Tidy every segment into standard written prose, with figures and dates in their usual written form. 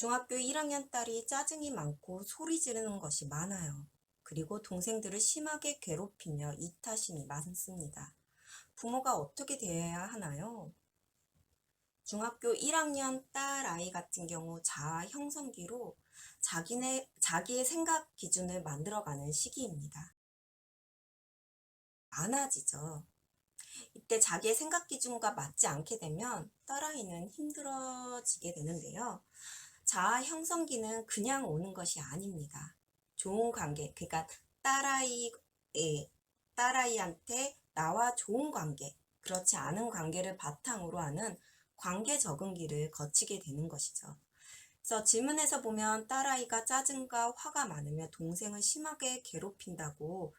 중학교 1학년 딸이 짜증이 많고 소리 지르는 것이 많아요. 그리고 동생들을 심하게 괴롭히며 이타심이 많습니다. 부모가 어떻게 대해야 하나요? 중학교 1학년 딸 아이 같은 경우 자아 형성기로 자기의 생각 기준을 만들어가는 시기입니다. 많아지죠. 이때 자기의 생각 기준과 맞지 않게 되면 딸아이는 힘들어지게 되는데요. 자아 형성기는 그냥 오는 것이 아닙니다. 좋은 관계, 그러니까 딸아이, 딸아이한테 나와 좋은 관계, 그렇지 않은 관계를 바탕으로 하는 관계 적응기를 거치게 되는 것이죠. 그래서 질문에서 보면 딸아이가 짜증과 화가 많으며 동생을 심하게 괴롭힌다고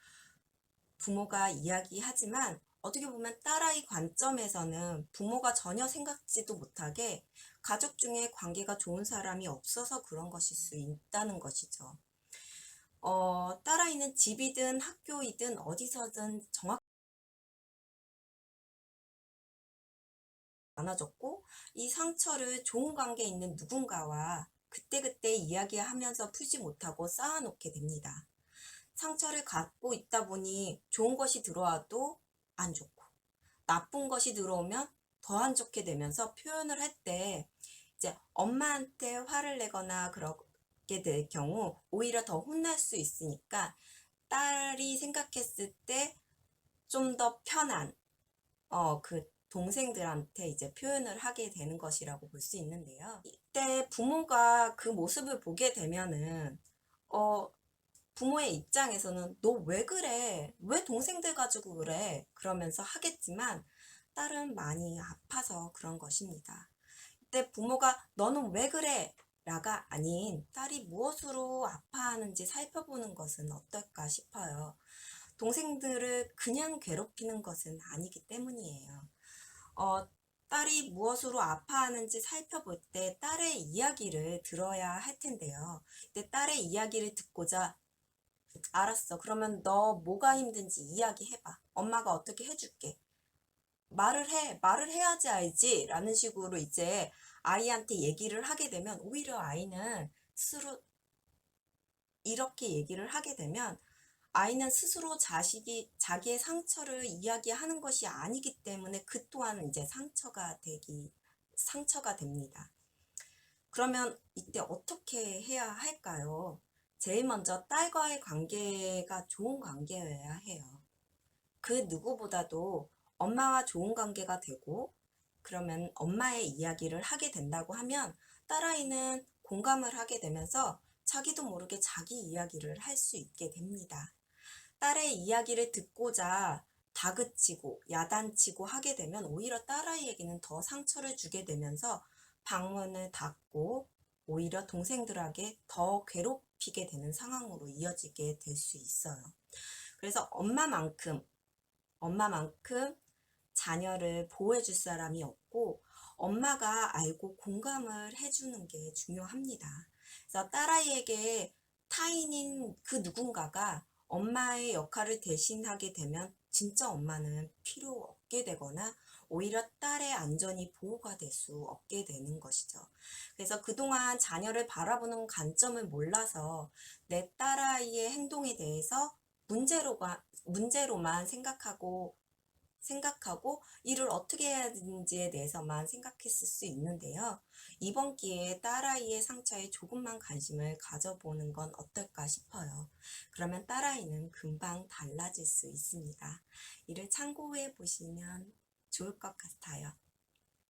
부모가 이야기하지만 어떻게 보면 딸아이 관점에서는 부모가 전혀 생각지도 못하게 가족 중에 관계가 좋은 사람이 없어서 그런 것일 수 있다는 것이죠. 딸아이는 집이든 학교이든 어디서든 정확히 나눠졌고 이 상처를 좋은 관계에 있는 누군가와 그때그때 이야기하면서 풀지 못하고 쌓아놓게 됩니다. 상처를 갖고 있다 보니 좋은 것이 들어와도 안 좋고 나쁜 것이 들어오면 더 안 좋게 되면서 표현을 할 때 이제 엄마한테 화를 내거나 그렇게 될 경우 오히려 더 혼날 수 있으니까 딸이 생각했을 때 좀 더 편한 그 동생들한테 이제 표현을 하게 되는 것이라고 볼 수 있는데요. 이때 부모가 그 모습을 보게 되면은 어 부모의 입장에서는 너 왜 그래? 왜 동생들 가지고 그래? 그러면서 하겠지만 딸은 많이 아파서 그런 것입니다. 이때 부모가 너는 왜 그래? 라가 아닌 딸이 무엇으로 아파하는지 살펴보는 것은 어떨까 싶어요. 동생들을 그냥 괴롭히는 것은 아니기 때문이에요. 어, 딸이 무엇으로 아파하는지 살펴볼 때 딸의 이야기를 들어야 할 텐데요. 근데 딸의 이야기를 듣고자 알았어. 그러면 너 뭐가 힘든지 이야기해봐. 엄마가 어떻게 해줄게. 말을 해. 말을 해야지 알지. 라는 식으로 이제 아이한테 얘기를 하게 되면 오히려 아이는 스스로 이렇게 얘기를 하게 되면 아이는 스스로 자기의 상처를 이야기하는 것이 아니기 때문에 그 또한 이제 상처가 됩니다. 그러면 이때 어떻게 해야 할까요? 제일 먼저 딸과의 관계가 좋은 관계여야 해요. 그 누구보다도 엄마와 좋은 관계가 되고 그러면 엄마의 이야기를 하게 된다고 하면 딸아이는 공감을 하게 되면서 자기도 모르게 자기 이야기를 할 수 있게 됩니다. 딸의 이야기를 듣고자 다그치고 야단치고 하게 되면 오히려 딸아이에게는 더 상처를 주게 되면서 방문을 닫고 오히려 동생들에게 더 괴롭히게 되는 상황으로 이어지게 될 수 있어요. 그래서 엄마만큼 자녀를 보호해 줄 사람이 없고 엄마가 알고 공감을 해주는 게 중요합니다. 그래서 딸아이에게 타인인 그 누군가가 엄마의 역할을 대신하게 되면 진짜 엄마는 필요 없게 되거나 오히려 딸의 안전이 보호가 될 수 없게 되는 것이죠. 그래서 그동안 자녀를 바라보는 관점을 몰라서 내 딸아이의 행동에 대해서 문제로만 생각하고 일을 어떻게 해야 되는지에 대해서만 생각했을 수 있는데요. 이번 기회에 딸아이의 상처에 조금만 관심을 가져보는 건 어떨까 싶어요. 그러면 딸아이는 금방 달라질 수 있습니다. 이를 참고해 보시면 좋을 것 같아요.